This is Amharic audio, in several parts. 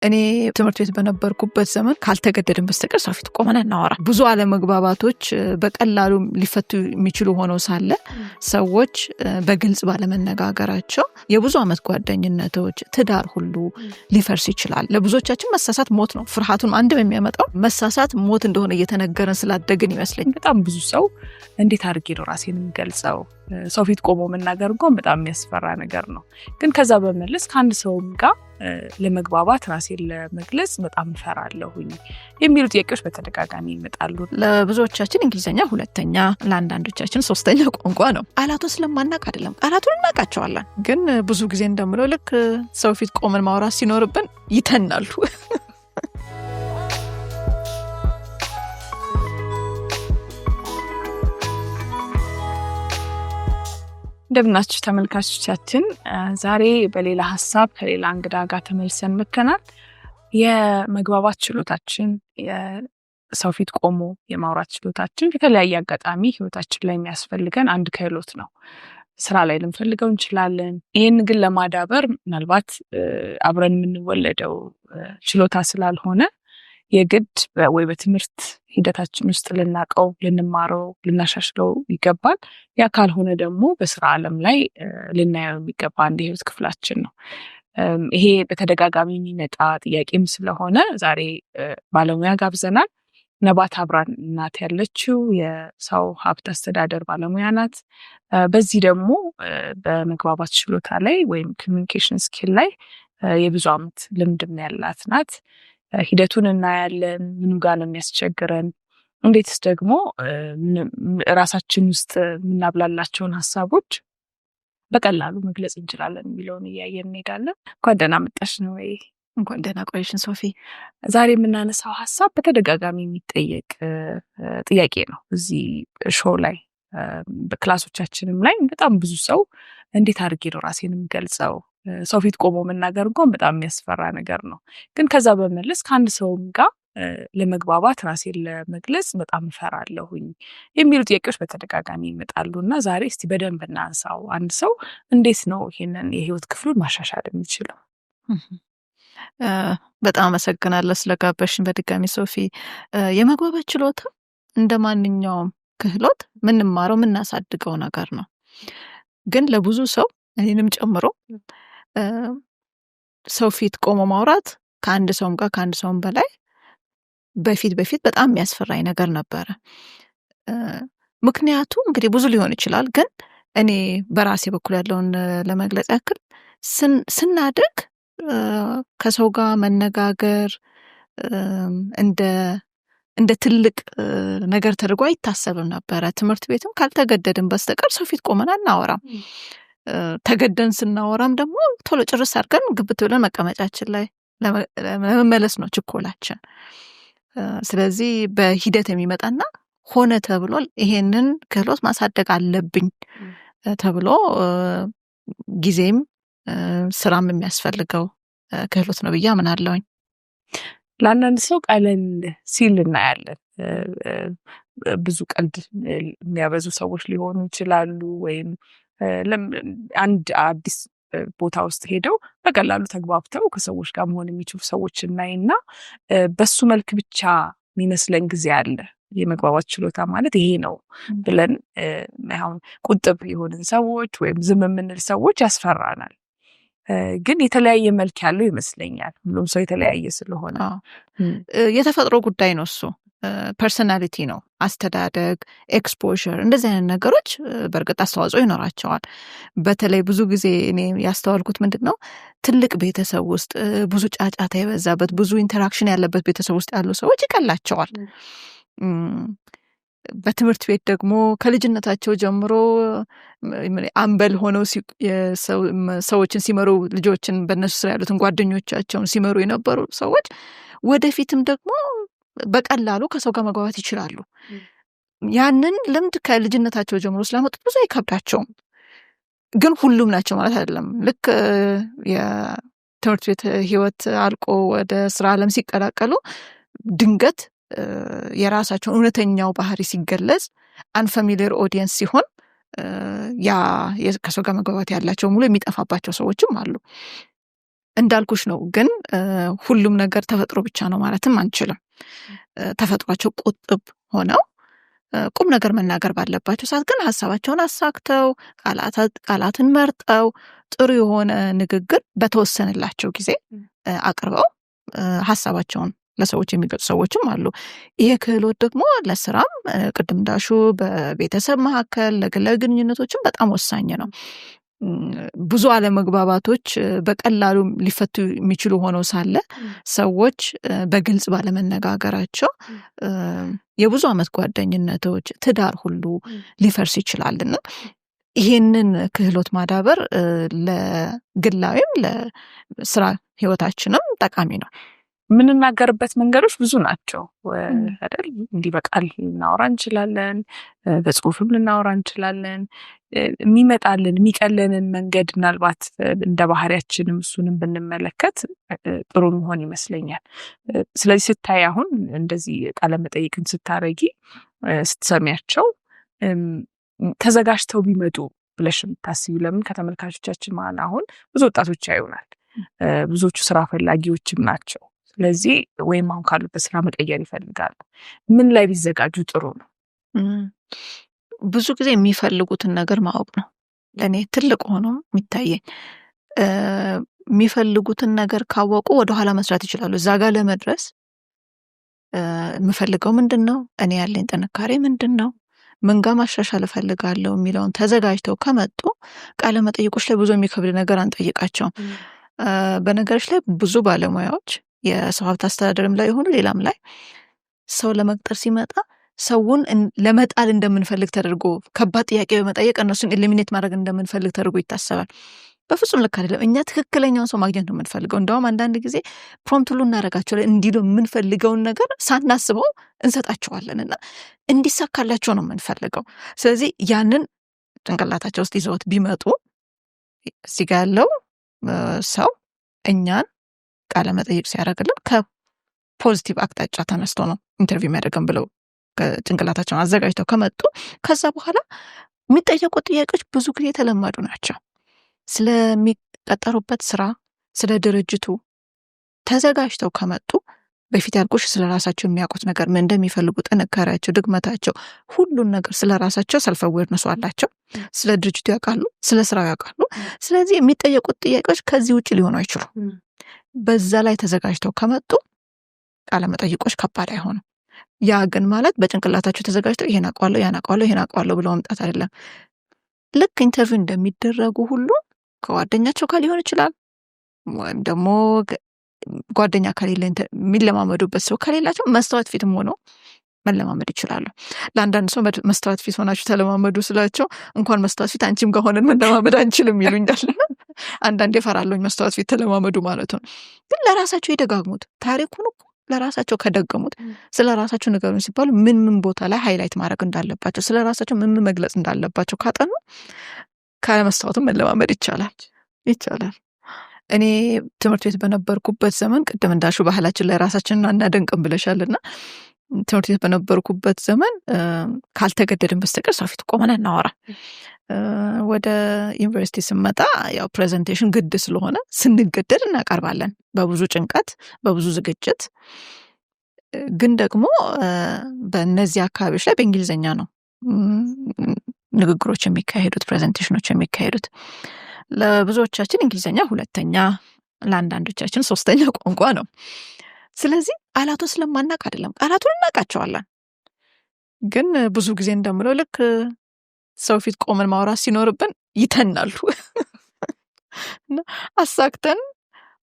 እኔ ትምህርት ቤት በነበርኩበት ዘመን ካልተገደድን በስተቀር ሰው ፊት ቆመን እናወራ ብዙ አለመግባባቶች በቀላሉ ሊፈቱ የሚችሉ ሆነው ሳለ ሰዎች በግልጽ ባለመነጋገራቸው የብዙ አመት ጓደኝነቶች ትዳር ሁሉ ሊፈርስ ይችላል። ለብዙዎቻችን መሳሳት ሞት ነው። ፍርሃቱን አንድ በሚያመጣው መሳሳት ሞት እንደሆነ እየተነገረን ስላደግን ይመስለኝ በጣም ብዙ ሰው እንዴት አድርጌ ነው ራሴን የምገልጸው ሰው ፊት ቆሞ መናገር እንኳን በጣም የሚያስፈራ ነገር ነው። ግን ከዛ በመለስ ከአንድ ሰውም ጋር ለመግባባት ራሴን ለመግለጽ በጣም ፈራለሁኝ የሚሉ ጥያቄዎች በተደጋጋሚ ይመጣሉ። ለብዙዎቻችን እንግሊዘኛ ሁለተኛ ለአንዳንዶቻችን ሶስተኛ ቋንቋ ነው። ቃላቱን ስለማናውቅ አይደለም፣ ቃላቱን እናውቃቸዋለን። ግን ብዙ ጊዜ እንደምለው ልክ ሰው ፊት ቆመን ማውራት ሲኖርብን ይተናሉ። እንደምናችሁ ተመልካቾቻችን፣ ዛሬ በሌላ ሐሳብ ከሌላ እንግዳ ጋር ተመልሰን መከናል። የመግባባት ችሎታችን የሰው ፊት ቆሞ የማውራት ችሎታችን በተለያየ አጋጣሚ ህይወታችን ላይ የሚያስፈልገን አንድ ክህሎት ነው። ስራ ላይ ልንፈልገው እንችላለን። ይህን ግን ለማዳበር ምናልባት አብረን የምንወለደው ችሎታ ስላልሆነ የግድ ወይ በትምህርት ሂደታችን ውስጥ ልናቀው ልንማረው ልናሻሽለው ይገባል። ያ ካልሆነ ደግሞ በስራ ዓለም ላይ ልናየው የሚገባ አንድ የህይወት ክፍላችን ነው። ይሄ በተደጋጋሚ የሚመጣ ጥያቄም ስለሆነ ዛሬ ባለሙያ ጋብዘናል። ነባት አብራን እናት ያለችው የሰው ሀብት አስተዳደር ባለሙያ ናት። በዚህ ደግሞ በመግባባት ችሎታ ላይ ወይም ኮሚኒኬሽን ስኪል ላይ የብዙ አመት ልምድም ያላት ናት። ሂደቱን እናያለን። ምኑ ጋር ነው የሚያስቸግረን፣ እንዴትስ ደግሞ ራሳችን ውስጥ የምናብላላቸውን ሀሳቦች በቀላሉ መግለጽ እንችላለን የሚለውን እያየን እንሄዳለን። እንኳን ደህና መጣሽ ነው ወይ? እንኳን ደህና ቆየሽን ሶፊ። ዛሬ የምናነሳው ሀሳብ በተደጋጋሚ የሚጠየቅ ጥያቄ ነው። እዚህ ሾው ላይ በክላሶቻችንም ላይ በጣም ብዙ ሰው እንዴት አድርጌ ነው ራሴን የምገልጸው ሰው ፊት ቆሞ መናገር እንኳን በጣም የሚያስፈራ ነገር ነው። ግን ከዛ በመለስ ከአንድ ሰውም ጋር ለመግባባት ራሴን ለመግለጽ በጣም እፈራለሁኝ የሚሉ ጥያቄዎች በተደጋጋሚ ይመጣሉ እና ዛሬ እስቲ በደንብ እናንሳው። አንድ ሰው እንዴት ነው ይሄንን የህይወት ክፍሉን ማሻሻል የሚችለው? በጣም አመሰግናለሁ ስለጋበሽን በድጋሚ ሶፊ። የመግባባት ችሎታ እንደ ማንኛውም ክህሎት ምንማረው ምናሳድገው ነገር ነው። ግን ለብዙ ሰው እኔንም ጨምሮ ሰው ፊት ቆሞ ማውራት ከአንድ ሰውም ጋር ከአንድ ሰውም በላይ በፊት በጣም የሚያስፈራኝ ነገር ነበረ። ምክንያቱ እንግዲህ ብዙ ሊሆን ይችላል። ግን እኔ በራሴ በኩል ያለውን ለመግለጽ ያክል ስናድግ ከሰው ጋር መነጋገር እንደ ትልቅ ነገር ተደርጎ አይታሰብም ነበረ። ትምህርት ቤትም ካልተገደድን በስተቀር ሰው ፊት ቆመን አናወራም። ተገደን ስናወራም ደግሞ ቶሎ ጭርስ አድርገን ግብት ብለን መቀመጫችን ላይ ለመመለስ ነው ችኮላችን። ስለዚህ በሂደት የሚመጣና ሆነ ተብሎ ይሄንን ክህሎት ማሳደግ አለብኝ ተብሎ ጊዜም ስራም የሚያስፈልገው ክህሎት ነው ብዬ አምናለሁኝ። ለአንዳንድ ሰው ቀለል ሲል እናያለን። ብዙ ቀልድ የሚያበዙ ሰዎች ሊሆኑ ይችላሉ። ወይም አንድ አዲስ ቦታ ውስጥ ሄደው በቀላሉ ተግባብተው ከሰዎች ጋር መሆን የሚችሉ ሰዎች እናይና በሱ መልክ ብቻ የሚመስለን ጊዜ አለ። የመግባባት ችሎታ ማለት ይሄ ነው ብለን አሁን ቁጥብ የሆንን ሰዎች ወይም ዝም የምንል ሰዎች ያስፈራናል። ግን የተለያየ መልክ ያለው ይመስለኛል። ሁሉም ሰው የተለያየ ስለሆነ የተፈጥሮ ጉዳይ ነው እሱ። ፐርሰናሊቲ ነው፣ አስተዳደግ፣ ኤክስፖዠር፣ እንደዚህ አይነት ነገሮች በእርግጥ አስተዋጽኦ ይኖራቸዋል። በተለይ ብዙ ጊዜ እኔ ያስተዋልኩት ምንድነው ትልቅ ቤተሰብ ውስጥ ብዙ ጫጫታ የበዛበት ብዙ ኢንተራክሽን ያለበት ቤተሰብ ውስጥ ያሉ ሰዎች ይቀላቸዋል። በትምህርት ቤት ደግሞ ከልጅነታቸው ጀምሮ አንበል ሆነው ሰዎችን ሲመሩ ልጆችን በእነሱ ስራ ያሉትን ጓደኞቻቸውን ሲመሩ የነበሩ ሰዎች ወደፊትም ደግሞ በቀላሉ ከሰው ጋር መግባባት ይችላሉ። ያንን ልምድ ከልጅነታቸው ጀምሮ ስላመጡት ብዙ አይከብዳቸውም። ግን ሁሉም ናቸው ማለት አይደለም። ልክ የትምህርት ቤት ህይወት አልቆ ወደ ስራ ዓለም ሲቀላቀሉ ድንገት የራሳቸው እውነተኛው ባህሪ ሲገለጽ አንፋሚሊየር ኦዲየንስ ሲሆን ያ ከሰው ጋር መግባባት ያላቸው ሙሉ የሚጠፋባቸው ሰዎችም አሉ። እንዳልኩሽ ነው። ግን ሁሉም ነገር ተፈጥሮ ብቻ ነው ማለትም አንችልም። ተፈጥሯቸው ቁጥብ ሆነው ቁም ነገር መናገር ባለባቸው ሰዓት ግን ሀሳባቸውን አሳክተው ቃላትን መርጠው ጥሩ የሆነ ንግግር በተወሰነላቸው ጊዜ አቅርበው ሀሳባቸውን ለሰዎች የሚገልጹ ሰዎችም አሉ። ይሄ ክህሎት ደግሞ ለስራም ቅድም እንዳልሹ በቤተሰብ መካከል ለግላዊ ግንኙነቶችም በጣም ወሳኝ ነው። ብዙ አለመግባባቶች በቀላሉ ሊፈቱ የሚችሉ ሆነው ሳለ ሰዎች በግልጽ ባለመነጋገራቸው የብዙ ዓመት ጓደኝነቶች፣ ትዳር ሁሉ ሊፈርስ ይችላልና ይሄንን ክህሎት ማዳበር ለግላዊም ለስራ ህይወታችንም ጠቃሚ ነው። የምንናገርበት መንገዶች ብዙ ናቸው አይደል? እንዲህ በቃል ልናወራ እንችላለን፣ በጽሁፍም ልናወራ እንችላለን። የሚመጣልን የሚቀለንን መንገድ ምናልባት እንደ ባህሪያችንም እሱንም ብንመለከት ጥሩ መሆን ይመስለኛል። ስለዚህ ስታይ አሁን እንደዚህ ቃለ መጠይቅን ስታረጊ ስትሰሚያቸው ተዘጋጅተው ቢመጡ ብለሽ የምታስቢ ለምን? ከተመልካቾቻችን መሀል አሁን ብዙ ወጣቶች ያዩናል፣ ብዙዎቹ ስራ ፈላጊዎችም ናቸው። ስለዚህ ወይም አሁን ካሉበት ስራ መቀየር ይፈልጋሉ። ምን ላይ ቢዘጋጁ ጥሩ ነው? ብዙ ጊዜ የሚፈልጉትን ነገር ማወቅ ነው ለእኔ ትልቅ ሆኖ የሚታየኝ። የሚፈልጉትን ነገር ካወቁ ወደኋላ መስራት ይችላሉ። እዛ ጋር ለመድረስ የምፈልገው ምንድን ነው፣ እኔ ያለኝ ጥንካሬ ምንድን ነው፣ ምን ጋር ማሻሻል እፈልጋለሁ የሚለውን ተዘጋጅተው ከመጡ ቃለ መጠይቆች ላይ ብዙ የሚከብድ ነገር አንጠይቃቸውም። በነገሮች ላይ ብዙ ባለሙያዎች የሰው ሀብት አስተዳደርም ላይ ይሁን ሌላም ላይ ሰው ለመቅጠር ሲመጣ ሰውን ለመጣል እንደምንፈልግ ተደርጎ ከባድ ጥያቄ በመጠየቅ እነሱን ኤሊሚኔት ማድረግ እንደምንፈልግ ተደርጎ ይታሰባል። በፍጹም ልክ አይደለም። እኛ ትክክለኛውን ሰው ማግኘት ነው የምንፈልገው። እንደውም አንዳንድ ጊዜ ፕሮምፕት ሁሉ እናደርጋቸው ላይ እንዲሉ የምንፈልገውን ነገር ሳናስበው እንሰጣቸዋለን እና እንዲሳካላቸው ነው የምንፈልገው። ስለዚህ ያንን ጭንቅላታቸው ውስጥ ይዘውት ቢመጡ እዚህ ጋ ያለው ሰው እኛን ቃለ መጠይቅ ሲያደርግልን ከፖዚቲቭ አቅጣጫ ተነስቶ ነው ኢንተርቪው የሚያደርገን ብለው ጭንቅላታቸውን አዘጋጅተው ከመጡ ከዛ በኋላ የሚጠየቁት ጥያቄዎች ብዙ ጊዜ የተለመዱ ናቸው። ስለሚቀጠሩበት ስራ፣ ስለ ድርጅቱ ተዘጋጅተው ከመጡ በፊት ያልኩሽ ስለ ራሳቸው የሚያውቁት ነገር ምን እንደሚፈልጉ፣ ጥንካሬያቸው፣ ድክመታቸው፣ ሁሉን ነገር ስለ ራሳቸው ሰልፍ አዌርነስ አላቸው። ስለ ድርጅቱ ያውቃሉ፣ ስለ ስራው ያውቃሉ። ስለዚህ የሚጠየቁት ጥያቄዎች ከዚህ ውጭ ሊሆኑ አይችሉም። በዛ ላይ ተዘጋጅተው ከመጡ ቃለ መጠይቆች ከባድ አይሆኑም። ያ ግን ማለት በጭንቅላታቸው ተዘጋጅተው ይሄን አውቃለሁ ያን አውቃለሁ ይሄን አውቃለሁ ብለው መምጣት አይደለም። ልክ ኢንተርቪው እንደሚደረጉ ሁሉ ከጓደኛቸው ጋር ሊሆን ይችላል፣ ወይም ደግሞ ጓደኛ ከሌለ የሚለማመዱበት ሰው ከሌላቸው መስታወት ፊትም ሆነው መለማመድ ይችላሉ። ለአንዳንድ ሰው መስታወት ፊት ሆናችሁ ተለማመዱ ስላቸው እንኳን መስታወት ፊት አንቺም ጋር ሆነን መለማመድ አንችልም ይሉኛል። አንዳንዴ እፈራለሁኝ መስታወት ፊት ተለማመዱ ማለት ነው። ግን ለራሳቸው ይደጋግሙት። ታሪኩን እኮ ለራሳቸው ከደገሙት ስለ ራሳቸው ንገሩን ሲባሉ ምን ቦታ ላይ ሃይላይት ማድረግ እንዳለባቸው፣ ስለ ራሳቸው ምን መግለጽ እንዳለባቸው ካጠኑ ከመስታወትም መለማመድ ይቻላል። እኔ ትምህርት ቤት በነበርኩበት ዘመን ቅድም እንዳልሹ ባህላችን ላይ ራሳችንን አናደንቅም ብለሻልና ትምህርት ቤት በነበርኩበት ዘመን ካልተገደድን በስተቀር ሰው ፊት ቆመን እናወራ። ወደ ዩኒቨርሲቲ ስመጣ ያው ፕሬዘንቴሽን ግድ ስለሆነ ስንገደድ እናቀርባለን፣ በብዙ ጭንቀት፣ በብዙ ዝግጅት። ግን ደግሞ በእነዚህ አካባቢዎች ላይ በእንግሊዝኛ ነው ንግግሮች የሚካሄዱት፣ ፕሬዘንቴሽኖች የሚካሄዱት። ለብዙዎቻችን እንግሊዝኛ ሁለተኛ፣ ለአንዳንዶቻችን ሶስተኛ ቋንቋ ነው። ስለዚህ ቃላቱን ስለማናቅ አይደለም፣ ቃላቱን እናውቃቸዋለን። ግን ብዙ ጊዜ እንደምለው ልክ ሰው ፊት ቆመን ማውራት ሲኖርብን ይተናሉ። አሳክተን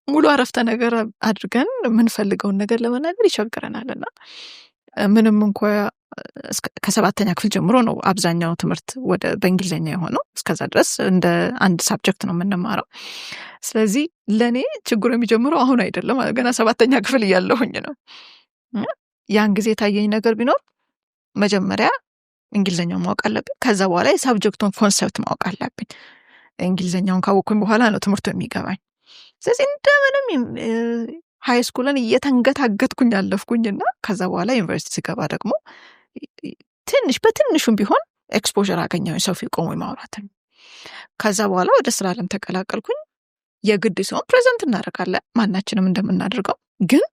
ሙሉ አረፍተ ነገር አድርገን የምንፈልገውን ነገር ለመናገር ይቸግረናልና ምንም እንኳ ከሰባተኛ ክፍል ጀምሮ ነው አብዛኛው ትምህርት በእንግሊዝኛ የሆነው። እስከዛ ድረስ እንደ አንድ ሳብጀክት ነው የምንማረው። ስለዚህ ለእኔ ችግሩ የሚጀምረው አሁን አይደለም፣ ገና ሰባተኛ ክፍል እያለሁኝ ነው። ያን ጊዜ የታየኝ ነገር ቢኖር መጀመሪያ እንግሊዝኛውን ማወቅ አለብኝ፣ ከዛ በኋላ የሳብጀክቱን ኮንሰፕት ማወቅ አለብኝ። እንግሊዝኛውን ካወቅኩኝ በኋላ ነው ትምህርቱ የሚገባኝ። ስለዚህ እንደምንም ሃይ ስኩልን እየተንገታገትኩኝ ያለፍኩኝና ከዛ በኋላ ዩኒቨርሲቲ ስገባ ደግሞ በትንሹም ቢሆን ኤክስፖዠር አገኘሁኝ ሰው ፊት ቆሞ ማውራትን። ከዛ በኋላ ወደ ስራ ዓለም ተቀላቀልኩኝ። የግድ ሲሆን ፕሬዘንት እናደርጋለን ማናችንም እንደምናደርገው ግን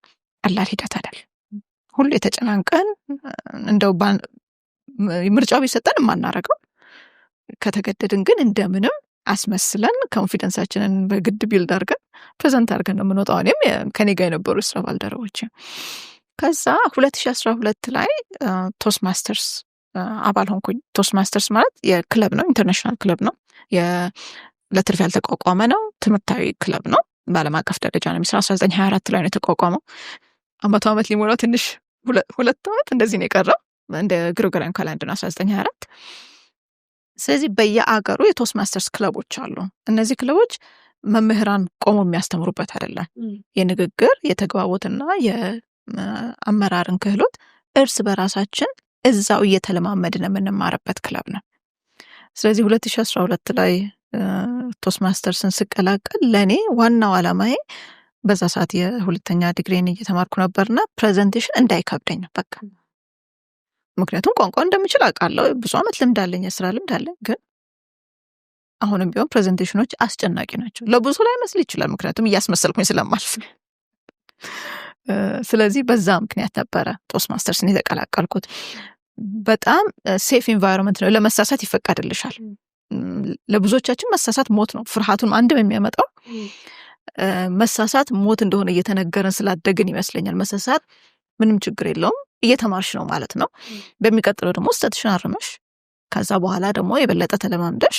ቀላል ሂደት አይደል ሁሉ የተጨናንቀን እንደው ምርጫው ቢሰጠን የማናረገው ከተገደድን ግን እንደምንም አስመስለን ኮንፊደንሳችንን በግድ ቢልድ አድርገን ፕሬዘንት አድርገን ነው የምንወጣው እኔም ከኔ ጋር የነበሩ ስራ ባልደረቦች ከዛ 2012 ላይ ቶስት ማስተርስ አባል ሆንኩኝ ቶስት ማስተርስ ማለት የክለብ ነው ኢንተርናሽናል ክለብ ነው ለትርፍ ያልተቋቋመ ነው ትምህርታዊ ክለብ ነው በዓለም አቀፍ ደረጃ ነው 1924 ላይ ነው የተቋቋመው አመት ሊሞላው ትንሽ 2 አመት እንደዚህ ነው የቀረው እንደ ግሪጎሪያን ካላንደር 1924 ስለዚህ በየአገሩ የቶስት ማስተርስ ክለቦች አሉ እነዚህ ክለቦች መምህራን ቆሞ የሚያስተምሩበት አይደለም የንግግር የተግባቦትና የአመራርን ክህሎት እርስ በራሳችን እዛው እየተለማመድን የምንማርበት ክለብ ነው ስለዚህ 2012 ላይ ቶስት ማስተርስን ስቀላቀል ለኔ ዋናው ዓላማዬ በዛ ሰዓት የሁለተኛ ዲግሪን እየተማርኩ ነበርና ፕሬዘንቴሽን እንዳይከብደኝ በቃ ምክንያቱም ቋንቋ እንደምችል አውቃለሁ ብዙ አመት ልምድ አለኝ የስራ ልምድ አለኝ ግን አሁንም ቢሆን ፕሬዘንቴሽኖች አስጨናቂ ናቸው ለብዙ ላይ መስል ይችላል ምክንያቱም እያስመሰልኩኝ ስለማልፍ ስለዚህ በዛ ምክንያት ነበረ ቶስት ማስተርስን የተቀላቀልኩት በጣም ሴፍ ኢንቫይሮንመንት ነው ለመሳሳት ይፈቀድልሻል ለብዙዎቻችን መሳሳት ሞት ነው ፍርሃቱን አንድም የሚያመጣው መሳሳት ሞት እንደሆነ እየተነገረን ስላደግን ይመስለኛል መሳሳት ምንም ችግር የለውም እየተማርሽ ነው ማለት ነው በሚቀጥለው ደግሞ ስተትሽን አርመሽ ከዛ በኋላ ደግሞ የበለጠ ተለማምደሽ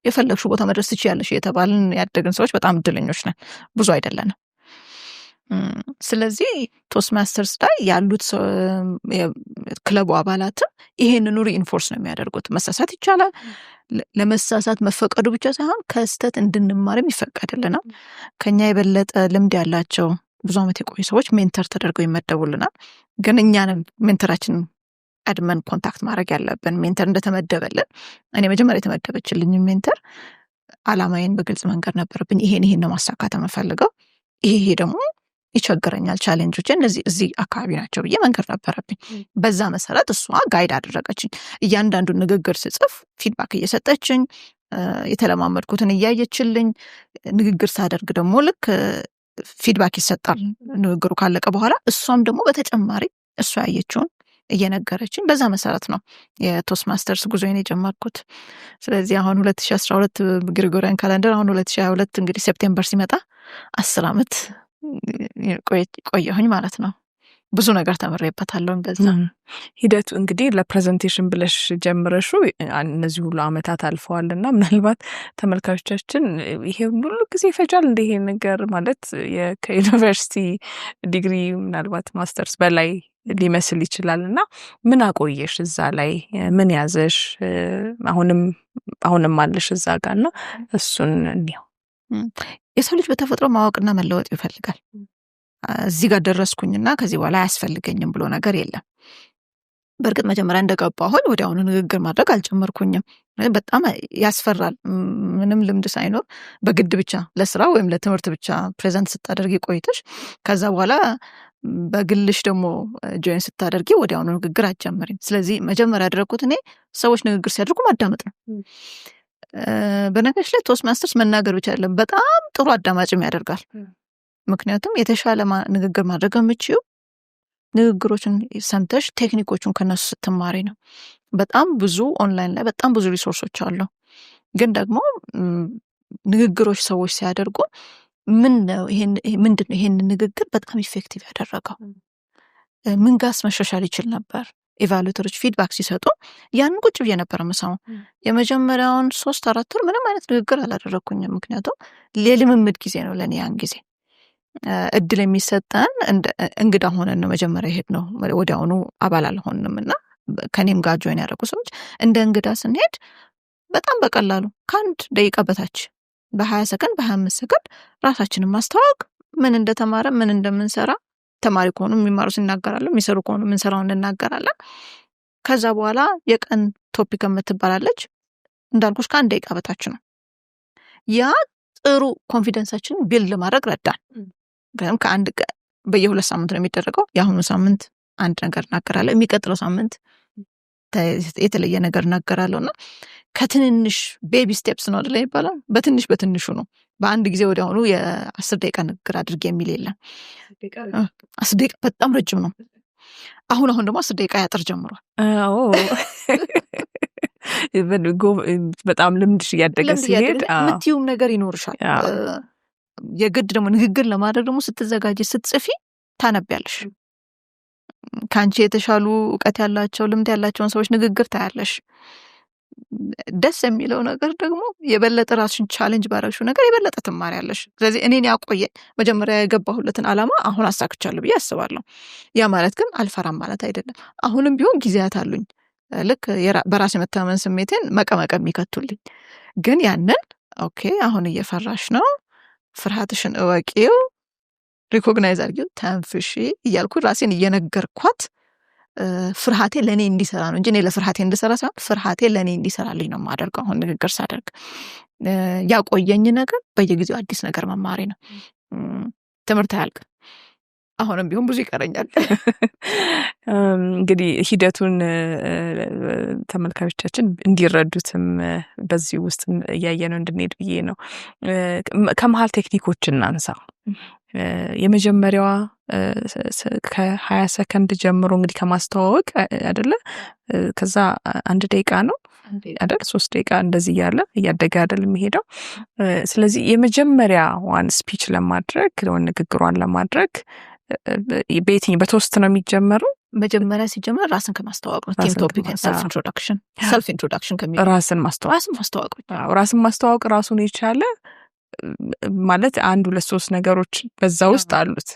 የፈለግሽው ቦታ መድረስ ትችያለሽ የተባልን ያደግን ሰዎች በጣም እድለኞች ነን ብዙ አይደለንም ስለዚህ ቶስት ማስተርስ ላይ ያሉት ክለቡ አባላትም ይሄንኑ ሪኢንፎርስ ነው የሚያደርጉት መሳሳት ይቻላል ለመሳሳት መፈቀዱ ብቻ ሳይሆን ከስተት እንድንማርም ይፈቀድልናል ከኛ የበለጠ ልምድ ያላቸው ብዙ አመት የቆዩ ሰዎች ሜንተር ተደርገው ይመደቡልናል ግን እኛንም ሜንተራችንን ቀድመን ኮንታክት ማድረግ ያለብን ሜንተር እንደተመደበልን እኔ መጀመሪያ የተመደበችልኝ ሜንተር አላማዬን በግልጽ መንገር ነበረብኝ ይሄን ነው ማሳካት የምፈልገው ይሄ ደግሞ ይቸግረኛል ቻሌንጆች እዚህ አካባቢ ናቸው ብዬ መንገር ነበረብኝ በዛ መሰረት እሷ ጋይድ አደረገችኝ እያንዳንዱ ንግግር ስጽፍ ፊድባክ እየሰጠችኝ የተለማመድኩትን እያየችልኝ ንግግር ሳደርግ ደግሞ ልክ ፊድባክ ይሰጣል ንግግሩ ካለቀ በኋላ እሷም ደግሞ በተጨማሪ እሷ ያየችውን እየነገረችኝ በዛ መሰረት ነው የቶስት ማስተርስ ጉዞዬን የጀመርኩት ስለዚህ አሁን 2012 ግሪጎሪያን ካላንደር አሁን 2022 እንግዲህ ሴፕቴምበር ሲመጣ 10 አመት ቆየሁኝ ማለት ነው ብዙ ነገር ተመረየበታለሁ በዛ ሂደቱ እንግዲህ ለፕሬዘንቴሽን ብለሽ ጀምረሹ እነዚህ ሁሉ አመታት አልፈዋልና ምናልባት ተመልካቾቻችን ይሄ ሁሉ ጊዜ ይፈጃል እንደ ይሄ ነገር ማለት ከዩኒቨርሲቲ ዲግሪ ምናልባት ማስተርስ በላይ ሊመስል ይችላልና ምን አቆየሽ እዛ ላይ ምን ያዘሽ አሁንም አለሽ እዛ ጋርና እሱን እንየው የሰው ልጅ በተፈጥሮ ማወቅና መለወጥ ይፈልጋል እዚህ ጋር ደረስኩኝና ከዚህ በኋላ አያስፈልገኝም ብሎ ነገር የለም በእርግጥ መጀመሪያ እንደገባሁኝ ወዲያውኑ ንግግር ማድረግ አልጀመርኩኝም በጣም ያስፈራል ምንም ልምድ ሳይኖር በግድ ብቻ ለስራ ወይም ለትምህርት ብቻ ፕሬዘንት ስታደርጊ ቆይተሽ ከዛ በኋላ በግልሽ ደግሞ ጆይን ስታደርጊ ወዲያውኑ ንግግር አትጀምሪም ስለዚህ መጀመሪያ ያደረኩት እኔ ሰዎች ንግግር ሲያደርጉ ማዳመጥ ነው በነገርሽ ላይ ቶስት ማስተርስ መናገር ብቻ አይደለም በጣም ጥሩ አዳማጭም ያደርጋል ምክንያቱም የተሻለ ንግግር ማድረግ የምትችይው ንግግሮችን ሰምተሽ ቴክኒኮቹን ከነሱ ስትማሪ ነው በጣም ብዙ ኦንላይን ላይ በጣም ብዙ ሪሶርሶች አሉ ግን ደግሞ ንግግሮች ሰዎች ሲያደርጉ ምንድነው ይሄን ንግግር በጣም ኢፌክቲቭ ያደረገው ምን ጋስ መሻሻል ይችል ነበር ኢቫሉዌተሮች ፊድባክ ሲሰጡ ያን ቁጭ ብዬ ነበር የምሰማው የመጀመሪያውን 3-4 ወር ምንም አይነት ንግግር አላደረኩኝም ምክንያቱም ለልምምድ ጊዜ ነው ለኔ ያን ጊዜ እድል የሚሰጠን እንግዳ ሆነን ነው መጀመሪያ ይሄድ ነው ወዲያውኑ አባል አልሆንንምና ከኔም ጋር ጆይን ያደረጉ ሰዎች እንደ እንግዳ ስንሄድ በጣም በቀላሉ ከአንድ ደቂቃ በታች በ20 ሰከንድ በ25 ሰከንድ ራሳችንን ማስተዋወቅ ምን እንደተማረ ምን እንደምንሰራ ተማሪ ከሆኑ የሚማሩት እናገራለን የሚሰሩ ከሆኑ ምንሰራው እንናገራለን ከዛ በኋላ የቀን ቶፒክ የምትባላለች እንዳልኩሽ ከአንድ ደቂቃ በታች ነው ያ ጥሩ ኮንፊደንሳችንን ቢልድ ለማድረግ ረዳን ከአንድ በየ2 ሳምንት ነው የሚደረገው የአሁኑ ሳምንት አንድ ነገር እናገራለሁ የሚቀጥለው ሳምንት የተለየ ነገር እናገራለሁና ከትንንሽ ቤቢ ስቴፕስ ነው አይደል ይባላል። በትንሹ ነው። በአንድ ጊዜ ወዲያውኑ የ10 ደቂቃ ንግግር አድርጌ የሚል የለም። 10 ደቂቃ በጣም ረጅም ነው። አሁን ደግሞ 10 ደቂቃ ያጥር ጀምሯል። በጣም ልምድሽ እያደገ ሲሄድ የምትይውም ነገር ይኖርሻል። የግድ ደግሞ ንግግር ለማድረግ ደግሞ ስትዘጋጅ ስትጽፊ ታነቢያለሽ። ከአንቺ የተሻሉ እውቀት ያላቸው ልምድ ያላቸውን ሰዎች ንግግር ታያለሽ። ደስ የሚለው ነገር ደግሞ የበለጠ ራስሽን ቻሌንጅ ባረግሽው ነገር የበለጠ ትማሪያለሽ። ስለዚህ እኔን ያቆየኝ መጀመሪያ የገባሁለትን ዓላማ አሁን አሳክቻለሁ ብዬ አስባለሁ። ያ ማለት ግን አልፈራም ማለት አይደለም። አሁንም ቢሆን ጊዜያት አሉኝ ልክ በራስ የመተማመን ስሜቴን መቀመቀም የሚከቱልኝ። ግን ያንን ኦኬ አሁን እየፈራሽ ነው፣ ፍርሃትሽን እወቂው፣ ሪኮግናይዝ አድርጊው፣ ተንፍሺ እያልኩ ራሴን እየነገርኳት ፍርሃቴ ለእኔ እንዲሰራ ነው እንጂ እኔ ለፍርሃቴ እንድሰራ ሳይሆን ፍርሃቴ ለእኔ እንዲሰራልኝ ነው የማደርገው። አሁን ንግግር ሳደርግ ያቆየኝ ነገር በየጊዜው አዲስ ነገር መማሪ ነው። ትምህርት አያልቅም። አሁንም ቢሆን ብዙ ይቀረኛል። እንግዲህ ሂደቱን ተመልካቾቻችን እንዲረዱትም በዚህ ውስጥ እያየነው እንድንሄድ ብዬ ነው። ከመሀል ቴክኒኮች እናንሳ። የመጀመሪያዋ ከ20 ሰከንድ ጀምሮ እንግዲህ ከማስተዋወቅ አይደለ፣ ከዛ 1 ደቂቃ ነው አይደል፣ 3 ደቂቃ እንደዚህ እያለ እያደገ አይደል የሚሄደው። ስለዚህ የመጀመሪያዋን ስፒች ለማድረግ ንግግሯን ለማድረግ በተወስት ነው የሚጀመረው። መጀመሪያ ሲጀመር ራስን ከማስተዋወቅ ነው። ቲም ቶፒክ ሰልፍ ኢንትሮዳክሽን ከሚለው ራስን ማስተዋወቅ ራሱን የቻለ ማለት 1 2 3 ነገሮች በዛ ውስጥ አሉት።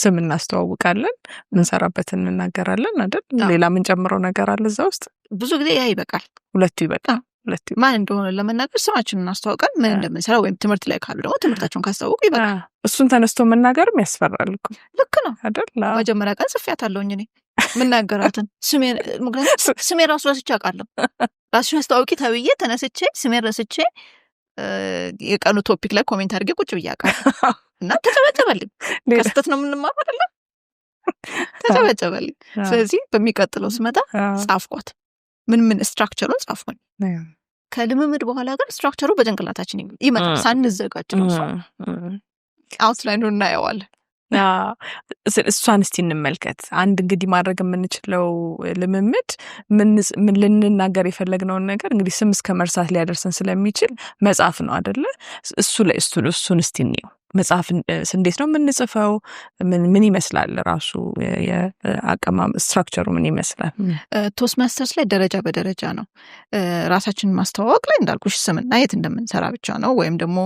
ስም እናስተዋውቃለን፣ ምንሰራበትን እንናገራለን አይደል? ሌላ ምን ጨምረው ነገር አለ እዛ ውስጥ? ብዙ ጊዜ ያ ይበቃል። ሁለቱ ይበቃል። ማን እንደሆነ ለመናገር ስማችንን እናስተዋውቀን፣ ምን እንደምንሰራ ወይም ትምህርት ላይ ካሉ ደግሞ ትምህርታቸውን ካስተዋውቁ ይበቃል። እሱን ተነስቶ መናገርም ያስፈራል እኮ። ልክ ነው አይደል? መጀመሪያ ቀን ጽፌያታለሁኝ እኔ ምናገራትን ስሜ ራሱ ረስቼ አውቃለሁ። ራስሽን አስተዋውቂ ተብዬ ተነስቼ ስሜን ረስቼ የቀኑ ቶፒክ ላይ ኮሜንት አድርጌ ቁጭ ብዬ አውቃለሁ። እና ተጨበጨበልኝ። ከስተት ነው የምንማረው አይደለ? ተጨበጨበልኝ። ስለዚህ በሚቀጥለው ስመጣ ጻፍኳት፣ ምን ስትራክቸሩን ጻፍኩኝ። ከልምምድ በኋላ ግን ስትራክቸሩ በጭንቅላታችን ይመጣል። ሳንዘጋጅ ነው አውትላይኑን እናየዋለን። እሷን እስቲ እንመልከት። አንድ እንግዲህ ማድረግ የምንችለው ልምምድ ምን ልንናገር የፈለግነውን ነገር እንግዲህ ስም እስከ መርሳት ሊያደርሰን ስለሚችል መጻፍ ነው አይደለ? እሱን እስቲ እንየው። መጽሐፍ እንዴት ነው የምንጽፈው? ምን ይመስላል? ራሱ የአቀማም ስትራክቸሩ ምን ይመስላል? ቶስት ማስተርስ ላይ ደረጃ በደረጃ ነው። ራሳችንን ማስተዋወቅ ላይ እንዳልኩሽ ስምና የት እንደምንሰራ ብቻ ነው። ወይም ደግሞ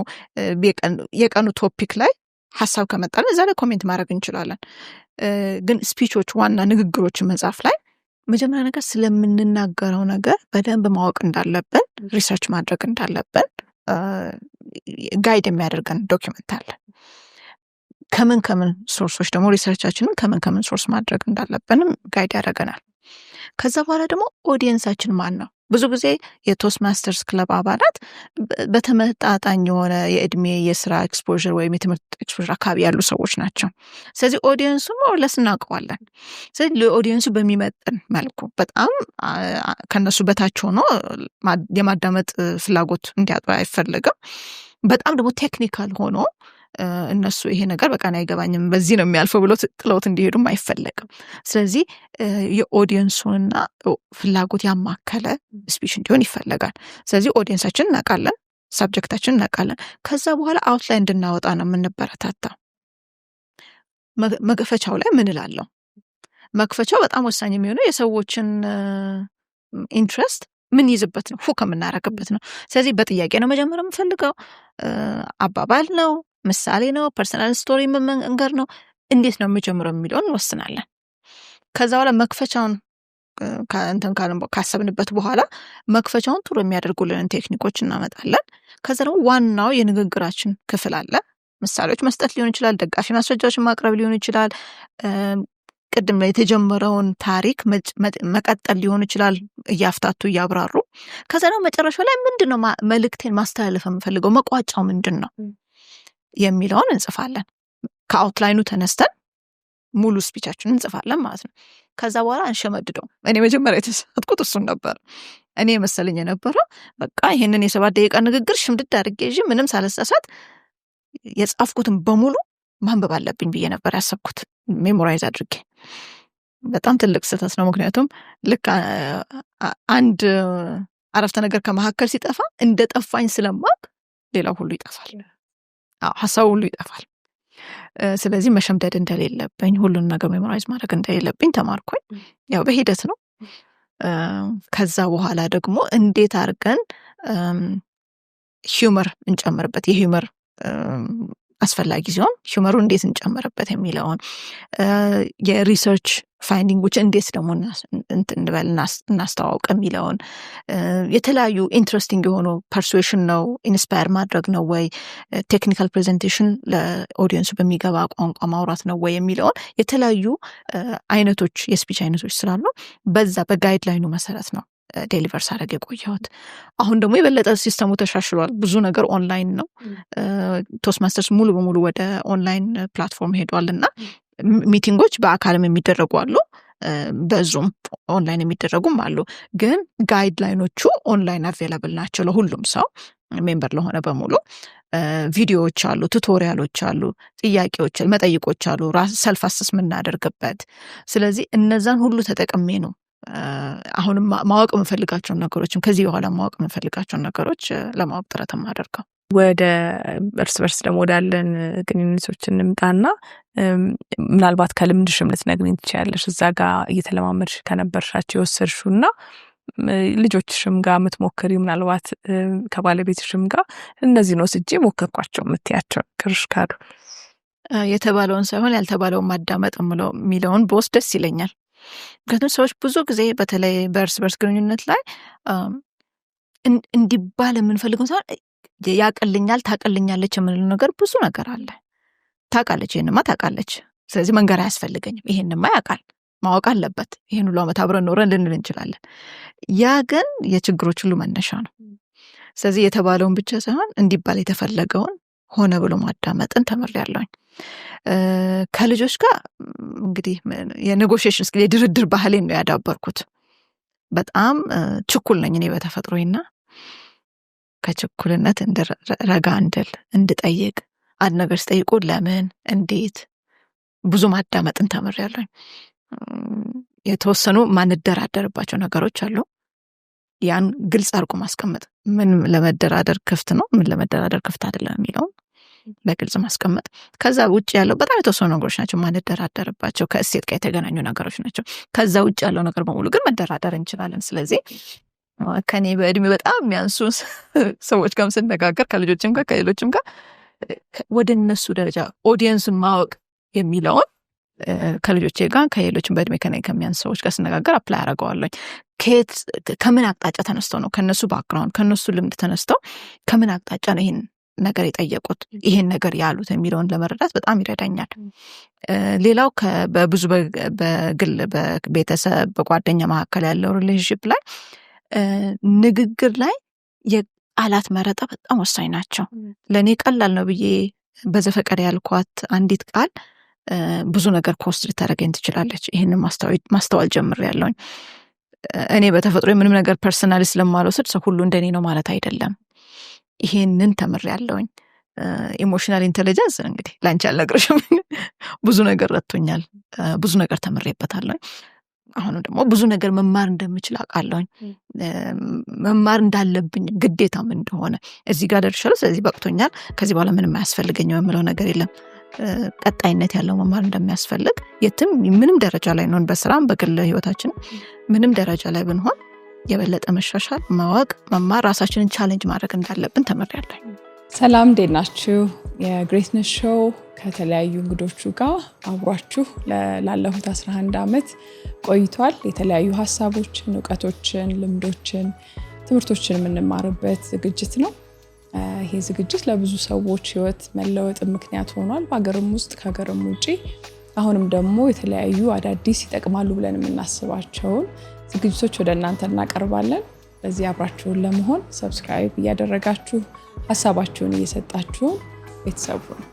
የቀኑ ቶፒክ ላይ ሀሳብ ከመጣለን እዛ ላይ ኮሜንት ማድረግ እንችላለን። ግን ስፒቾች፣ ዋና ንግግሮችን መጽሐፍ ላይ መጀመሪያ ነገር ስለምንናገረው ነገር በደንብ ማወቅ እንዳለብን፣ ሪሰርች ማድረግ እንዳለብን ጋይድ የሚያደርገን ዶኪመንት አለ። ከምን ሶርሶች ደግሞ ሪሰርቻችንን ከምን ሶርስ ማድረግ እንዳለብንም ጋይድ ያደርገናል። ከዛ በኋላ ደግሞ ኦዲየንሳችን ማን ነው? ብዙ ጊዜ የቶስት ማስተርስ ክለብ አባላት በተመጣጣኝ የሆነ የእድሜ የስራ ኤክስፖዥር ወይም የትምህርት ኤክስፖዥር አካባቢ ያሉ ሰዎች ናቸው። ስለዚህ ኦዲየንሱ ሞርለስ እናውቀዋለን። ስለዚህ ለኦዲየንሱ በሚመጥን መልኩ በጣም ከነሱ በታች ሆኖ የማዳመጥ ፍላጎት እንዲያጡ አይፈልግም። በጣም ደግሞ ቴክኒካል ሆኖ እነሱ ይሄ ነገር በቃ አይገባኝም በዚህ ነው የሚያልፈው ብሎ ጥለውት እንዲሄዱም አይፈለግም። ስለዚህ የኦዲየንሱንና ፍላጎት ያማከለ ስፒች እንዲሆን ይፈለጋል። ስለዚህ ኦዲየንሳችን እናውቃለን፣ ሳብጀክታችን እናውቃለን። ከዛ በኋላ አውትላይን እንድናወጣ ነው የምንበረታታው። መክፈቻው ላይ ምን እላለሁ? መክፈቻው በጣም ወሳኝ የሚሆነው የሰዎችን ኢንትረስት ምን ይዝበት ነው፣ ፉክ የምናረግበት ነው። ስለዚህ በጥያቄ ነው መጀመር የምፈልገው፣ አባባል ነው፣ ምሳሌ ነው፣ ፐርሰናል ስቶሪ መንገር ነው፣ እንዴት ነው የምጀምረው የሚለውን እንወስናለን። ከዛ በኋላ መክፈቻውን ካሰብንበት በኋላ መክፈቻውን ጥሩ የሚያደርጉልንን ቴክኒኮች እናመጣለን። ከዛ ደግሞ ዋናው የንግግራችን ክፍል አለ። ምሳሌዎች መስጠት ሊሆን ይችላል፣ ደጋፊ ማስረጃዎችን ማቅረብ ሊሆን ይችላል፣ ቅድም ላይ የተጀመረውን ታሪክ መቀጠል ሊሆን ይችላል፣ እያፍታቱ እያብራሩ። ከዛ ደግሞ መጨረሻ ላይ ምንድነው መልእክቴን ማስተላለፍ የምፈልገው፣ መቋጫው ምንድን ነው የሚለውን እንጽፋለን። ከአውትላይኑ ተነስተን ሙሉ ስፒቻችንን እንጽፋለን ማለት ነው። ከዛ በኋላ አንሸመድደው። እኔ መጀመሪያ የተሳትኩት እሱን ነበር። እኔ መሰለኝ የነበረው በቃ ይሄንን የ7 ደቂቃ ንግግር ሽምድድ አድርጌ ይዤ ምንም ሳልሳሳት የጻፍኩትን በሙሉ ማንበብ አለብኝ ብዬ ነበር ያሰብኩት ሜሞራይዝ አድርጌ። በጣም ትልቅ ስህተት ነው። ምክንያቱም ልክ አንድ አረፍተ ነገር ከመካከል ሲጠፋ እንደ ጠፋኝ ስለማቅ ሌላው ሁሉ ይጠፋል። ሀሳቡ ሁሉ ይጠፋል። ስለዚህ መሸምደድ እንደሌለብኝ ሁሉን ነገር ሜሞራይዝ ማድረግ እንደሌለብኝ ተማርኩኝ። ያው በሂደት ነው። ከዛ በኋላ ደግሞ እንዴት አድርገን ሂውመር እንጨምርበት የሂውመር አስፈላጊ ሲሆን ሂውመሩ እንዴት እንጨምርበት የሚለውን የሪሰርች ፋይንዲንጎች እንዴት ደግሞ እንበል እናስተዋውቅ የሚለውን የተለያዩ ኢንትረስቲንግ የሆኑ ፐርሱዌሽን ነው ኢንስፓየር ማድረግ ነው ወይ ቴክኒካል ፕሬዘንቴሽን ለኦዲየንሱ በሚገባ ቋንቋ ማውራት ነው ወይ የሚለውን የተለያዩ አይነቶች የስፒች አይነቶች ስላሉ በዛ በጋይድ ላይኑ መሰረት ነው ዴሊቨር ሳደርግ የቆየሁት። አሁን ደግሞ የበለጠ ሲስተሙ ተሻሽሏል። ብዙ ነገር ኦንላይን ነው። ቶስት ማስተርስ ሙሉ በሙሉ ወደ ኦንላይን ፕላትፎርም ሄዷልና ሚቲንጎች በአካልም የሚደረጉ አሉ፣ በዙም ኦንላይን የሚደረጉም አሉ። ግን ጋይድ ላይኖቹ ኦንላይን አቬላብል ናቸው ለሁሉም ሰው ሜምበር ለሆነ በሙሉ። ቪዲዮዎች አሉ፣ ቱቶሪያሎች አሉ፣ ጥያቄዎች መጠይቆች አሉ፣ ሰልፍ አሰስ የምናደርግበት። ስለዚህ እነዛን ሁሉ ተጠቅሜ ነው አሁንም ማወቅ የምፈልጋቸውን ነገሮችም ከዚህ በኋላ ማወቅ የምፈልጋቸውን ነገሮች ለማወቅ ጥረት የማደርገው። ወደ እርስ በርስ ደግሞ ወዳለን ግንኙነቶች እንምጣና ምናልባት ከልምድሽም ልትነግሪኝ ትችያለሽ። እዛ ጋር እየተለማመድሽ ከነበርሻቸው የወሰድሽውና ልጆችሽም ጋር የምትሞክሪው ምናልባት ከባለቤትሽም ጋር እነዚህ ነው ስጄ ሞከርኳቸው የምትያቸው ነገሮች ካሉ የተባለውን ሳይሆን ያልተባለውን ማዳመጥ የሚለውን በወስድ ደስ ይለኛል። ምክንያቱም ሰዎች ብዙ ጊዜ በተለይ በእርስ በርስ ግንኙነት ላይ እንዲባል የምንፈልገው ሳይሆን ያቀልኛል ታቀልኛለች የምንለው ነገር ብዙ ነገር አለ። ታውቃለች፣ ይሄንማ ታውቃለች፣ ስለዚህ መንገር አያስፈልገኝም፣ ይሄንማ ያውቃል፣ ማወቅ አለበት፣ ይሄን ሁሉ ዓመት አብረን ኖረን ልንል እንችላለን። ያ ግን የችግሮች ሁሉ መነሻ ነው። ስለዚህ የተባለውን ብቻ ሳይሆን እንዲባል የተፈለገውን ሆነ ብሎ ማዳመጥን ተምሬያለሁኝ። ከልጆች ጋር እንግዲህ የኔጎሽዬሽን ስኪል የድርድር ባህሌን ነው ያዳበርኩት። በጣም ችኩል ነኝ እኔ በተፈጥሮዬና ከችኩልነት ረጋ እንድል እንድጠይቅ አንድ ነገር ሲጠይቁ ለምን እንዴት ብዙ ማዳመጥን ተምሬያለሁኝ። የተወሰኑ ማንደራደርባቸው ነገሮች አሉ። ያን ግልጽ አድርጎ ማስቀመጥ፣ ምን ለመደራደር ክፍት ነው፣ ምን ለመደራደር ክፍት አይደለም የሚለው በግልጽ ማስቀመጥ። ከዛ ውጭ ያለው በጣም የተወሰኑ ነገሮች ናቸው ማንደራደርባቸው፣ ከእሴት ጋር የተገናኙ ነገሮች ናቸው። ከዛ ውጭ ያለው ነገር በሙሉ ግን መደራደር እንችላለን። ስለዚህ ከኔ በእድሜ በጣም የሚያንሱ ሰዎች ጋር ስነጋገር ከልጆችም ጋር ከሌሎችም ጋር ወደ እነሱ ደረጃ ኦዲየንሱን ማወቅ የሚለውን ከልጆቼ ጋር ከሌሎችም በእድሜ ከኔ ከሚያንሱ ሰዎች ጋር ስነጋገር አፕላይ አደርገዋለሁ። ከምን አቅጣጫ ተነስተው ነው ከነሱ ባክግራውንድ ከነሱ ልምድ ተነስተው ከምን አቅጣጫ ነው ይሄን ነገር የጠየቁት ይሄን ነገር ያሉት የሚለውን ለመረዳት በጣም ይረዳኛል። ሌላው በብዙ በግል በቤተሰብ በጓደኛ መካከል ያለው ሪሌሽንሺፕ ላይ ንግግር ላይ የቃላት መረጣ በጣም ወሳኝ ናቸው። ለእኔ ቀላል ነው ብዬ በዘፈቀደ ያልኳት አንዲት ቃል ብዙ ነገር ኮስት ልታደርገኝ ትችላለች። ይህንን ማስተዋል ጀምሬያለሁኝ። እኔ በተፈጥሮ ምንም ነገር ፐርሰናሊ ስለማልወስድ ሰው ሁሉ እንደኔ ነው ማለት አይደለም። ይሄንን ተምሬያለሁኝ። ኢሞሽናል ኢንተለጀንስ እንግዲህ ላንቺ አልነግርሽም፣ ብዙ ነገር ረድቶኛል፣ ብዙ ነገር ተምሬበታለሁ። አሁን ደግሞ ብዙ ነገር መማር እንደምችል አውቃለሁኝ። መማር እንዳለብኝ ግዴታም እንደሆነ እዚህ ጋር ደርሻለሁ፣ ስለዚህ በቅቶኛል፣ ከዚህ በኋላ ምንም አያስፈልገኝም የምለው ነገር የለም። ቀጣይነት ያለው መማር እንደሚያስፈልግ የትም ምንም ደረጃ ላይ ነን፣ በስራም በግል ህይወታችን ምንም ደረጃ ላይ ብንሆን የበለጠ መሻሻል፣ ማወቅ፣ መማር፣ ራሳችንን ቻሌንጅ ማድረግ እንዳለብን ተምሬያለሁ። ሰላም፣ እንዴት ናችሁ? የግሬትነስ ሾው ከተለያዩ እንግዶቹ ጋር አብሯችሁ ላለፉት 11 ዓመት ቆይቷል። የተለያዩ ሀሳቦችን፣ እውቀቶችን፣ ልምዶችን፣ ትምህርቶችን የምንማርበት ዝግጅት ነው። ይሄ ዝግጅት ለብዙ ሰዎች ህይወት መለወጥ ምክንያት ሆኗል፣ በሀገርም ውስጥ ከሀገርም ውጪ። አሁንም ደግሞ የተለያዩ አዳዲስ ይጠቅማሉ ብለን የምናስባቸውን ዝግጅቶች ወደ እናንተ እናቀርባለን። በዚህ አብራችሁን ለመሆን ሰብስክራይብ እያደረጋችሁ ሀሳባችሁን እየሰጣችሁ ቤተሰቡ ነው።